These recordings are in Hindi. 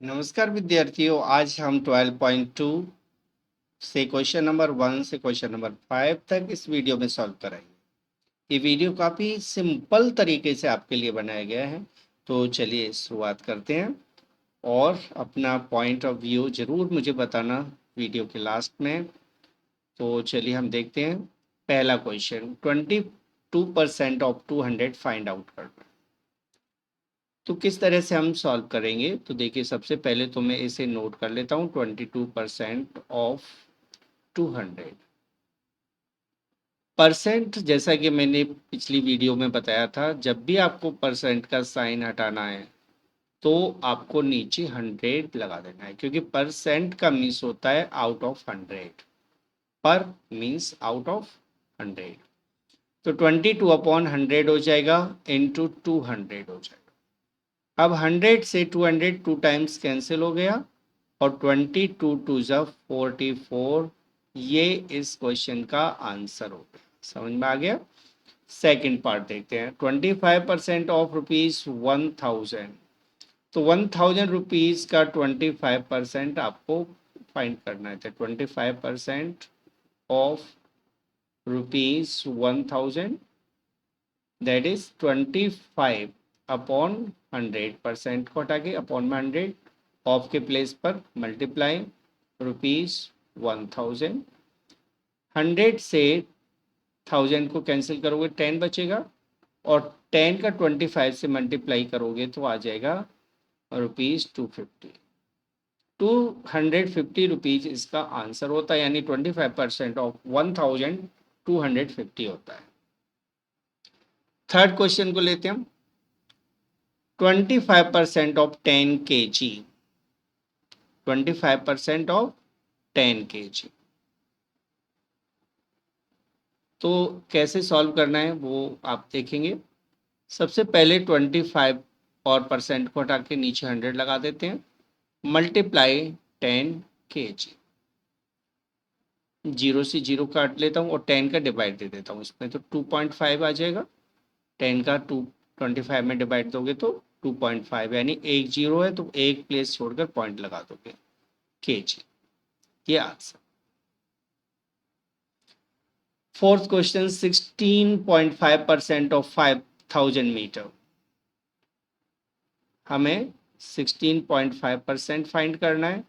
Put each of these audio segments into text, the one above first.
नमस्कार विद्यार्थियों, आज हम 12.2 से क्वेश्चन नंबर 1 से क्वेश्चन नंबर 5 तक इस वीडियो में सॉल्व कराएंगे। ये वीडियो काफ़ी सिंपल तरीके से आपके लिए बनाया गया है। तो चलिए शुरुआत करते हैं और अपना पॉइंट ऑफ व्यू ज़रूर मुझे बताना वीडियो के लास्ट में। तो चलिए हम देखते हैं। पहला क्वेश्चन, 22% ऑफ 200 फाइंड आउट करना। तो किस तरह से हम सॉल्व करेंगे? तो देखिए, सबसे पहले तो मैं इसे नोट कर लेता हूँ। 22% ऑफ 200 परसेंट, जैसा कि मैंने पिछली वीडियो में बताया था, जब भी आपको परसेंट का साइन हटाना है तो आपको नीचे 100 लगा देना है, क्योंकि परसेंट का मीन्स होता है आउट ऑफ 100। पर मीन्स आउट ऑफ 100। तो 22/100 हो जाएगा, इंटू 200 हो जाएगा। अब 100 से 200 टू टाइम्स कैंसिल हो गया और 22 टू ज़ा 44, ये इस क्वेश्चन का आंसर हो गया। समझ में आ गया? सेकंड पार्ट देखते हैं। 25% ऑफ ₹1000। तो 1000 रुपीज़ का 25% आपको फाइंड करना है। 25% ऑफ ₹1000, दैट इज 25/100। को हटा के अपॉन में 100, ऑफ के प्लेस पर मल्टीप्लाई ₹1000। 100 से 1000 को कैंसिल करोगे 10 बचेगा, और 10 का 25 से मल्टीप्लाई करोगे तो आ जाएगा ₹250। 250 इसका आंसर होता है, यानी 25% ऑफ 1000 250 होता है। थर्ड क्वेश्चन को लेते हैं हम। 25% ऑफ 10 kg। 25% of 10 kg। तो कैसे सॉल्व करना है वो आप देखेंगे। सबसे पहले 25 और परसेंट को हटा के नीचे 100 लगा देते हैं, मल्टीप्लाई 10 kg। जीरो से जीरो काट लेता हूँ और 10 का डिवाइड दे देता हूँ इसमें, तो 2.5 आ जाएगा। 10 का 25 में डिवाइड दोगे तो 2.5, यानी एक जीरो है तो एक प्लेस छोड़कर पॉइंट लगा दोगे, kg। ये answer. Fourth question, 16.5% of 5000 metre. हमें 16.5% फाइंड करना है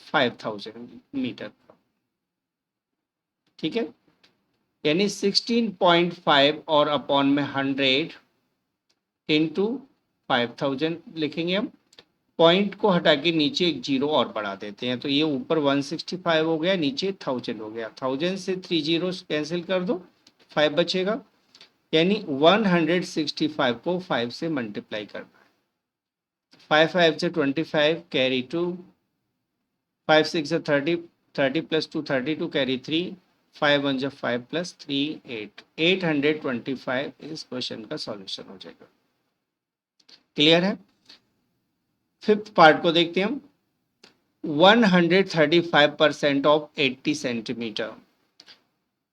5000 मीटर का। ठीक है, यानी 16.5 और अपॉन में 100 इंटू 5000 लिखेंगे हम। पॉइंट को हटा के नीचे एक जीरो और बढ़ा देते हैं, तो ये ऊपर 165 हो गया, नीचे 1000 हो गया। 1000 से 3 जीरो कैंसिल कर दो, 5 बचेगा, यानी 165 को 5 से मल्टीप्लाई करना है। 5 5 से 25, कैरी 2, 5 6 से 30, 30 प्लस 2 32, कैरी 3, 5 1 5 प्लस 3 8, 825 इस क्वेश्चन का सॉल्यूशन हो जाएगा। क्लियर है? फिफ्थ पार्ट को देखते हैं हम। 135% ऑफ 80 सेंटीमीटर।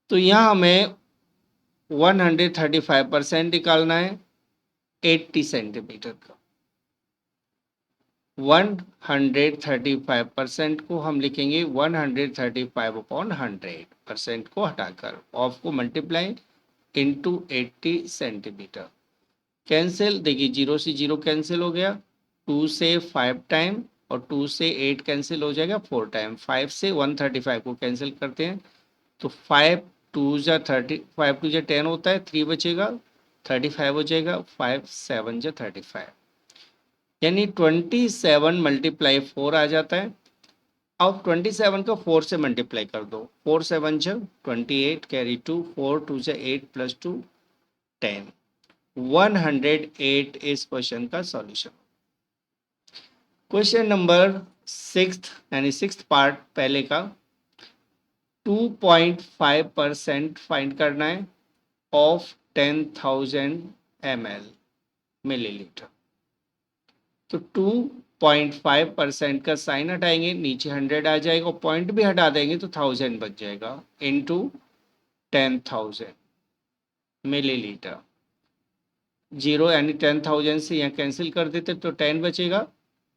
तो यहाँ हमें 135% निकालना है 80 सेंटीमीटर का। 135% को हम लिखेंगे 135/100, को हटाकर ऑफ को मल्टीप्लाई इंटू 80 सेंटीमीटर। कैंसिल, देखिए जीरो से जीरो कैंसिल हो गया, 2 से 5 टाइम और 2 से 8 कैंसिल हो जाएगा 4 टाइम। 5 से 135 को कैंसिल करते हैं तो 5 2 जा 30, 5 2 जा 10 होता है, 3 बचेगा, 35 हो जाएगा, 5 7 जा 35, यानी 27 मल्टीप्लाई 4 आ जाता है। अब 27 को 4 से मल्टीप्लाई कर दो, 4 7 जा 28, कैरी 2, 4 2 जा 8 प्लस 2 10, 108 इस क्वेश्चन का सॉल्यूशन। क्वेश्चन नंबर 6 यानी सिक्स्थ पार्ट पहले का, 2.5% फाइंड करना है ऑफ 10,000 ml मिलीलीटर। तो 2.5% का साइन हटाएंगे, नीचे 100 आ जाएगा, पॉइंट भी हटा देंगे तो 1000 बच जाएगा, इंटू 10,000 मिलीलीटर। जीरो यानी 10,000 से यहाँ कैंसिल कर देते तो 10 बचेगा,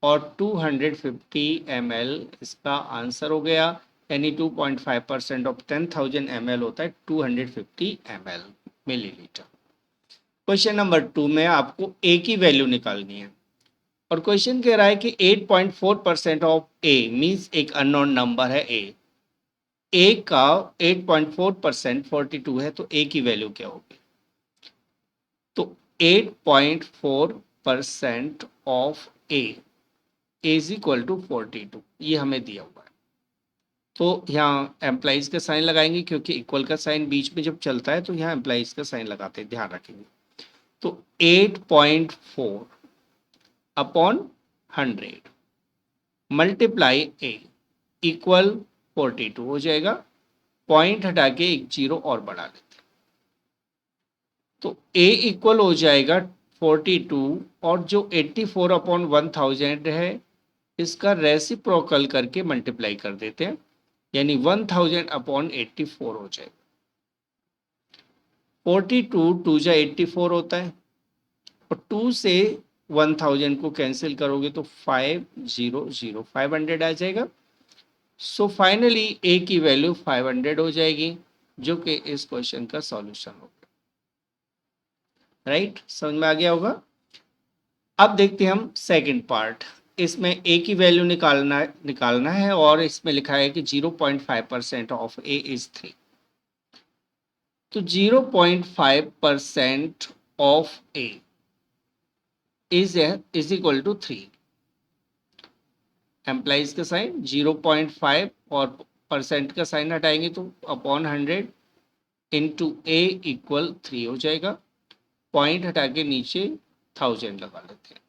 और 250 ml इसका आंसर हो गया, यानी 2.5% ऑफ 10,000 ml होता है 250 ml मिलीलीटर। क्वेश्चन नंबर 2 में आपको ए की वैल्यू निकालनी है और क्वेश्चन कह रहा है कि 8.4% ऑफ ए मीन्स एक अननोन नंबर है ए का 8.4% 42 है, तो ए की वैल्यू क्या होगी? तो 8.4% of A is equal to 42, ये हमें दिया हुआ है। तो यहाँ एम्प्लाइज का साइन लगाएंगे क्योंकि इक्वल का साइन बीच में जब चलता है तो यहाँ एम्प्लाइज का साइन लगाते हैं, ध्यान रखेंगे। तो 8.4 अपॉन 100 मल्टीप्लाई ए इक्वल 42 हो जाएगा। पॉइंट हटा के एक जीरो और बढ़ा लेते हैं, तो ए इक्वल हो जाएगा 42 और जो 84 अपॉन 1000 है इसका रेसिप्रोकल करके मल्टीप्लाई कर देते हैं, यानी 1000 अपॉन 84 हो जाएगा। 42 टू जा 84 होता है और 2 से 1000 को कैंसिल करोगे तो 500 500 आ जाएगा। सो फाइनली ए की वैल्यू 500 हो जाएगी, जो कि इस क्वेश्चन का सॉल्यूशन होगा। राइट, समझ में आ गया होगा। अब देखते हैं हम सेकंड पार्ट। इसमें ए की वैल्यू निकालना है और इसमें लिखा है कि 0.5% ऑफ ए इज 3। तो 0.5% of A is equal to 3। Employees का साइन 0.5 और परसेंट का साइन हटाएंगे तो अपॉन 100 इंटू ए इक्वल 3 हो जाएगा। पॉइंट हटा के नीचे 1000 लगा लेते हैं,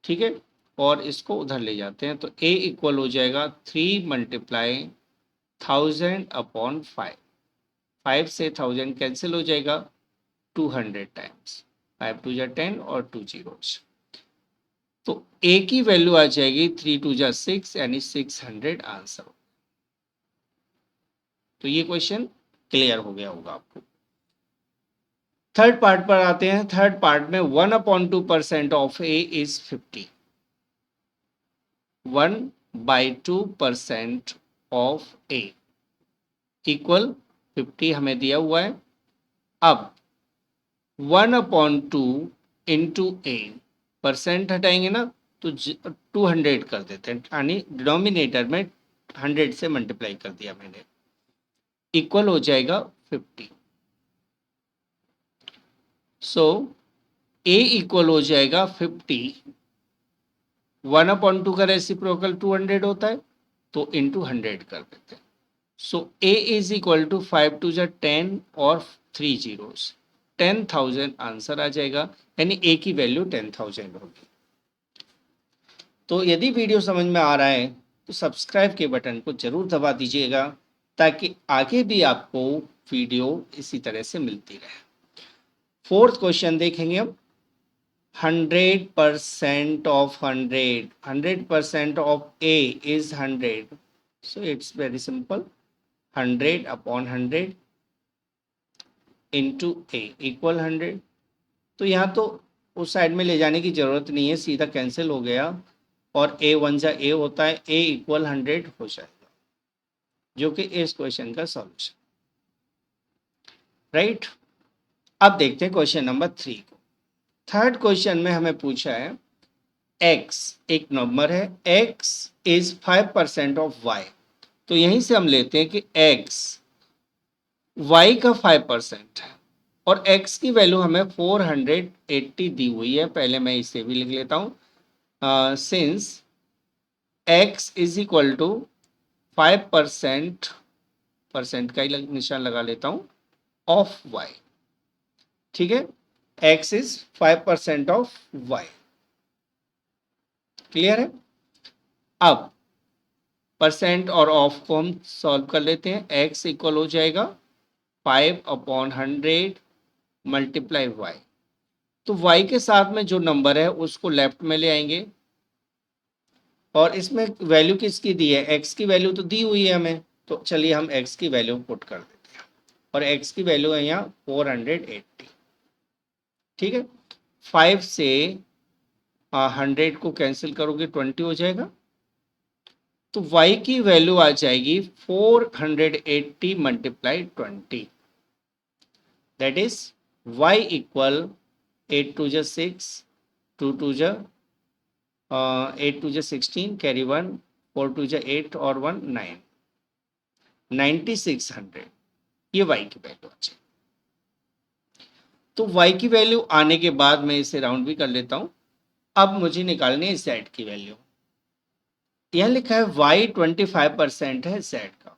ठीक है, और इसको उधर ले जाते हैं तो ए इक्वल हो जाएगा 3 मल्टीप्लाई 1000 अपॉन 5। 5 से 1000 कैंसिल हो जाएगा 200 टाइम्स, 5 टू जा 10 और 2 जीरोस। तो ए की वैल्यू आ जाएगी 3 टू जा 6 यानी 600 आंसर। तो ये क्वेश्चन क्लियर हो गया होगा आपको। थर्ड पार्ट पर आते हैं। थर्ड पार्ट में 1/2% of A is 50। 1/2% of A equal 50 हमें दिया हुआ है। अब 1/2 इंटू ए, परसेंट हटाएंगे ना तो 200 कर देते हैं, यानी डिनोमिनेटर में 100 से मल्टीप्लाई कर दिया मैंने, इक्वल हो जाएगा 50। सो ए इक्वल हो जाएगा 50। 1/2 का रेसिप्रोकल 200 होता है तो इंटू 100 कर देते हैं। सो ए इज इक्वल टू 5 टू जा 10 और 3 जीरोस, 10,000 आंसर आ जाएगा, यानी ए की वैल्यू 10,000 होगी। तो यदि वीडियो समझ में आ रहा है तो सब्सक्राइब के बटन को जरूर दबा दीजिएगा ताकि आगे भी आपको वीडियो इसी तरह से मिलती रहे। फोर्थ क्वेश्चन देखेंगे हम। 100% of 100, 100% of A is 100। So it's very simple, 100 upon 100 into A equal 100। तो यहाँ तो उस साइड में ले जाने की जरूरत नहीं है, सीधा कैंसिल हो गया और ए 1 जा ए होता है, ए इक्वल 100 हो जाएगा, जो कि इस क्वेश्चन का सॉल्यूशन। राइट, अब देखते हैं क्वेश्चन नंबर 3 को। थर्ड क्वेश्चन में हमें पूछा है x एक नंबर है, x इज 5% ऑफ y। तो यहीं से हम लेते हैं कि x y का 5% है और x की वैल्यू हमें 480 दी हुई है। पहले मैं इसे भी लिख लेता हूं, since x is equal to 5%, percent का ही निशान लगा लेता हूं, ऑफ y, ठीक है, x is 5% of y। Clear है। अब परसेंट और ऑफ को हम सॉल्व कर लेते हैं। x इक्वल हो जाएगा 5/100 मल्टीप्लाई y। तो y के साथ में जो नंबर है उसको लेफ्ट में ले आएंगे और इसमें वैल्यू किसकी दी है, x की वैल्यू तो दी हुई है हमें, तो चलिए हम x की वैल्यू पुट कर देते हैं और x की वैल्यू है यहाँ 480। ठीक है, 5 से 100 को कैंसिल करोगे 20 हो जाएगा, तो y की वैल्यू आ जाएगी 480 multiply 20, that is y equal 8 टू जा 6, 2 टू जा 8 टू जा 16, कैरी 1, 4 टू जा 8 और 1 9, 9600, ये y की वैल्यू आ जाएगी। तो y की वैल्यू आने के बाद मैं इसे राउंड भी कर लेता हूं। अब मुझे निकालनी है z की वैल्यू। यह लिखा है y 25% है z का,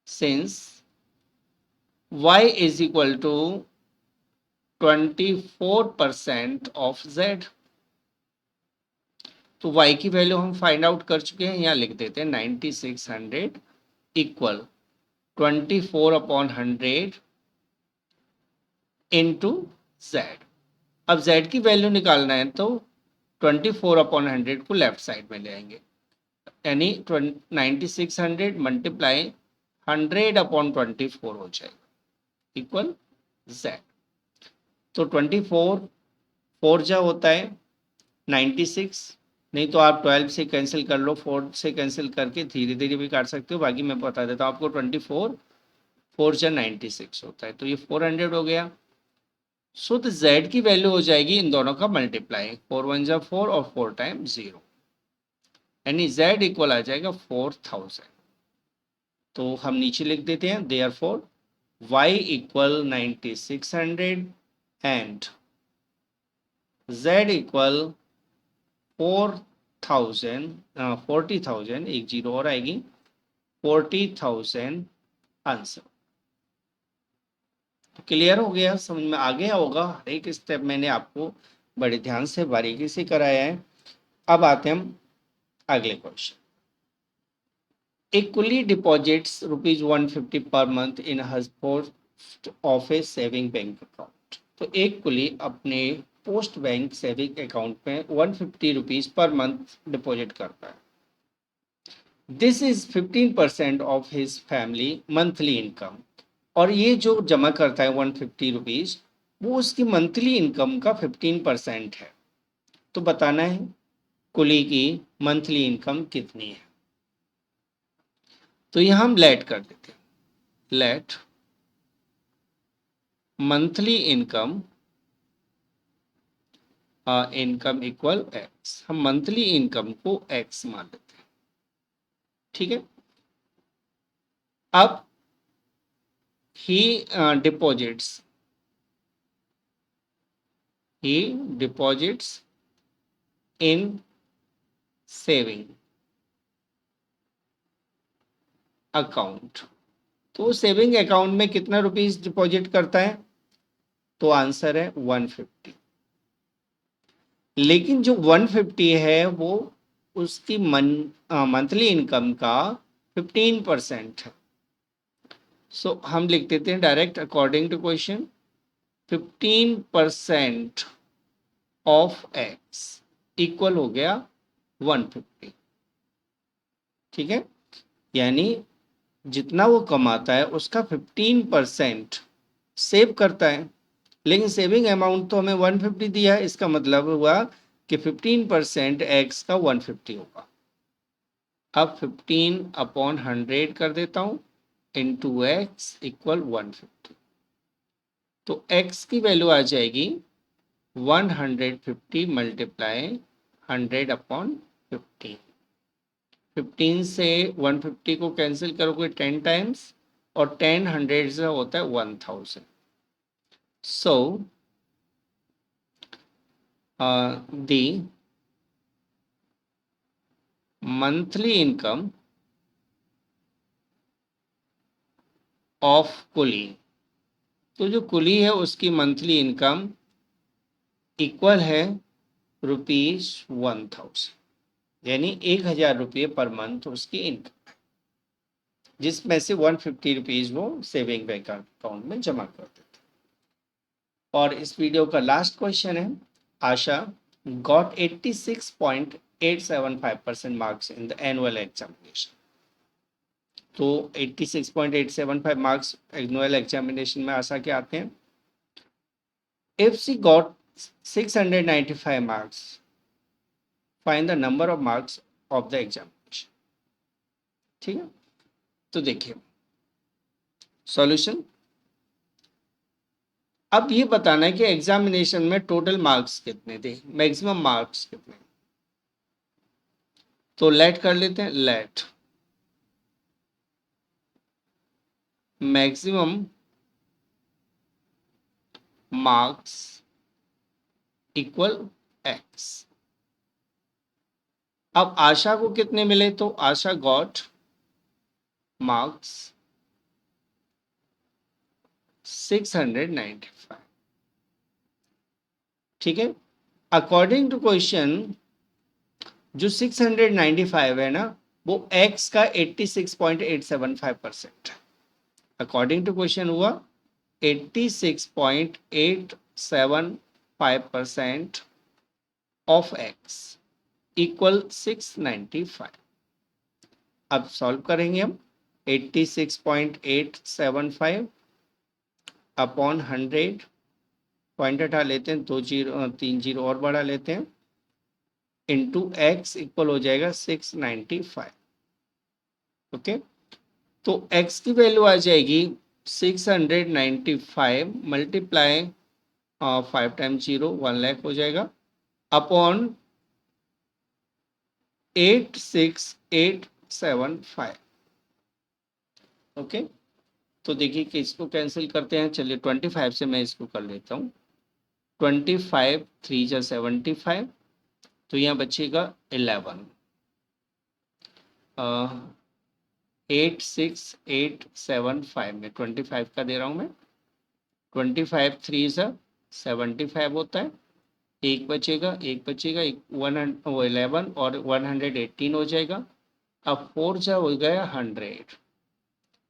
since y is equal to 24% of z। तो y की वैल्यू हम फाइंड आउट कर चुके हैं, यहाँ लिख देते हैं 9600 इक्वल 24/100 इंटू z। अब z की वैल्यू निकालना है तो 24/100 को लेफ्ट साइड में ले आएंगे, यानी 9600 मल्टीप्लाई 100/24 हो जाएगा इक्वल z। तो 24 4 जा होता है 96, नहीं तो आप 12 से कैंसिल कर लो, 4 से कैंसिल करके धीरे धीरे भी काट सकते हो, बाकी मैं बता देता हूँ आपको। 24 4 जा 96 होता है, तो ये 400 हो गया। सो तो z की वैल्यू हो जाएगी इन दोनों का मल्टीप्लाई, 4 1 जा 4 और 4 टाइम 0, यानी z इक्वल आ जाएगा 4000। तो हम नीचे लिख देते हैं therefore y equal 9600 and z equal 40,000 एक जीरो और आएगी 40,000 आंसर। तो क्लियर हो गया, समझ में आ गया होगा, हर एक स्टेप मैंने आपको बड़े ध्यान से बारीकी से कराया है। अब आते हैं हम अगले क्वेश्चन। एक कुली डिपॉजिट्स ₹150 पर मंथ इन हज post office saving bank account. तो एक कुली अपने पोस्ट बैंक सेविंग अकाउंट में 150 रुपीज पर मंथ डिपॉजिट करता है। This is 15% of his family monthly income. और ये जो जमा करता है 150 रुपीज, वो उसकी मंथली इनकम का 15% है। तो बताना है कुली की मंथली इनकम कितनी है। तो यहां हम लेट कर देते हैं, let monthly income income equal X. हम मंथली इनकम को एक्स मान लेते हैं, ठीक है। अब he deposits in saving account. तो सेविंग अकाउंट में कितना रुपीस डिपॉजिट करता है, तो आंसर है 150। लेकिन जो 150 है वो उसकी मंथली इनकम का 15% है। सो हम लिख देते हैं direct according to question 15% of X equal हो गया 150, ठीक है। यानी जितना वो कमाता है उसका 15% सेव करता है, लेकिन सेविंग अमाउंट तो हमें 150 दिया है, इसका मतलब हुआ कि 15% एक्स का 150 होगा। अब 15/100 कर देता हूं इंटू एक्स इक्वल 150। तो एक्स की वैल्यू आ जाएगी 150 मल्टीप्लाई 100/15। 15 से 150 को कैंसिल करोगे 10 टाइम्स, और 10 100 से होता है 1000। So the monthly income of coolie, तो जो कुली है उसकी मंथली इनकम इक्वल है ₹1000, यानी 1000 रुपये पर मंथ उसकी इनकम, जिसमें से 150 रुपीज वो सेविंग बैंक अकाउंट में जमा कर देते। और इस वीडियो का लास्ट क्वेश्चन है, Asha got 86.875% marks in the annual examination. तो 86.875 मार्क्स एनुअल एग्जामिनेशन में आशा के आते हैं। If she got 695 marks find the number of marks of the examination. ठीक है, तो देखिए सॉल्यूशन। अब ये बताना है कि एग्जामिनेशन में टोटल मार्क्स कितने थे, मैक्सिमम मार्क्स कितने। तो लेट कर लेते हैं, let maximum marks equal X. अब आशा को कितने मिले, तो आशा गॉट मार्क्स 695। ठीक है, अकॉर्डिंग टू क्वेश्चन जो 695 है ना, वो x का 86.875% है। अकॉर्डिंग टू क्वेश्चन हुआ 86.875% ऑफ x इक्वल 695। अब सॉल्व करेंगे हम। 86.875 अपॉन 100, पॉइंट हटा लेते हैं, 2 जीरो 3 जीरो और बढ़ा लेते हैं, इंटू एक्स इक्वल हो जाएगा 695। ओके, तो x की वैल्यू आ जाएगी 695 मल्टीप्लाई 5 टाइम्स 0 1 लाख हो जाएगा अपॉन 86875। ओके, तो देखिए कि इसको कैंसिल करते हैं। चलिए 25 से मैं इसको कर लेता हूँ। 25 3 जा 75, तो यहाँ बचेगा 11। 86875 में 25 का दे रहा हूँ मैं। 25 3 जा 75 होता है, एक बचेगा 11 और 118 हो जाएगा। अब 4 जा हो गया 100,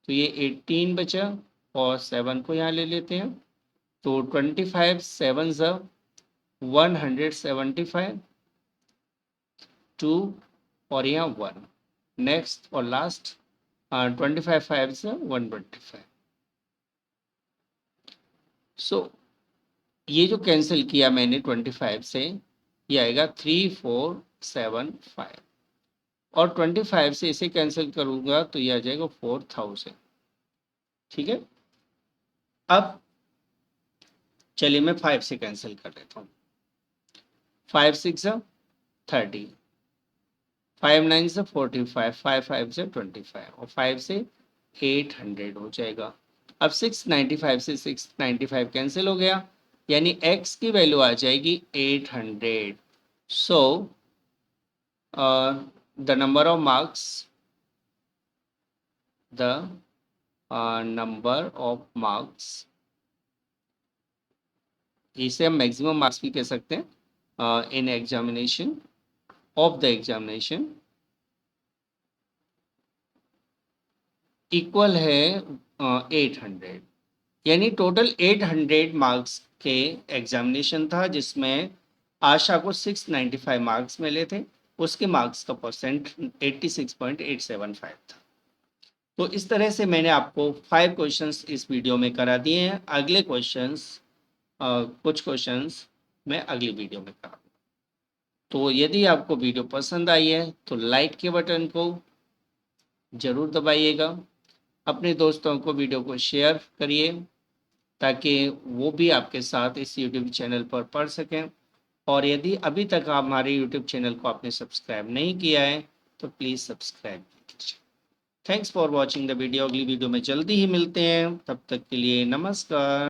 तो ये 18 बचा और 7 को यहाँ ले लेते हैं, तो 25 7 जा 175 2 और यहाँ 1, नेक्स्ट और लास्ट 25 5 जा 125। सो ये जो कैंसिल किया मैंने 25 से, ये आएगा 3475 और 25 से इसे कैंसिल करूंगा तो ये आ जाएगा 4000। ठीक है, अब चलिए मैं 5 से कैंसिल कर लेता हूँ। 5 6 30, 5 9 45, 5 5 25 और 5 से 800 हो जाएगा। अब 695 से 695 कैंसिल हो गया, यानी x की वैल्यू आ जाएगी 800। So the number of marks, the number of marks, इसे हम मैक्सिमम मार्क्स भी कह सकते हैं in examination of the examination equal है 800। यानी टोटल 800 मार्क्स के एग्जामिनेशन था, जिसमें आशा को 695 मार्क्स मिले थे, उसके मार्क्स का परसेंट 86.875 था। तो इस तरह से मैंने आपको 5 क्वेश्चंस इस वीडियो में करा दिए हैं। अगले क्वेश्चंस कुछ क्वेश्चंस मैं अगली वीडियो में करा। तो यदि आपको वीडियो पसंद आई है तो लाइक के बटन को जरूर दबाइएगा, अपने दोस्तों को वीडियो को शेयर करिए ताकि वो भी आपके साथ इस यूट्यूब चैनल पर पढ़ सकें। और यदि अभी तक आप हमारे यूट्यूब चैनल को आपने सब्सक्राइब नहीं किया है तो प्लीज़ सब्सक्राइब कीजिए। Thanks for watching the video. अगली वीडियो में जल्दी ही मिलते हैं, तब तक के लिए नमस्कार।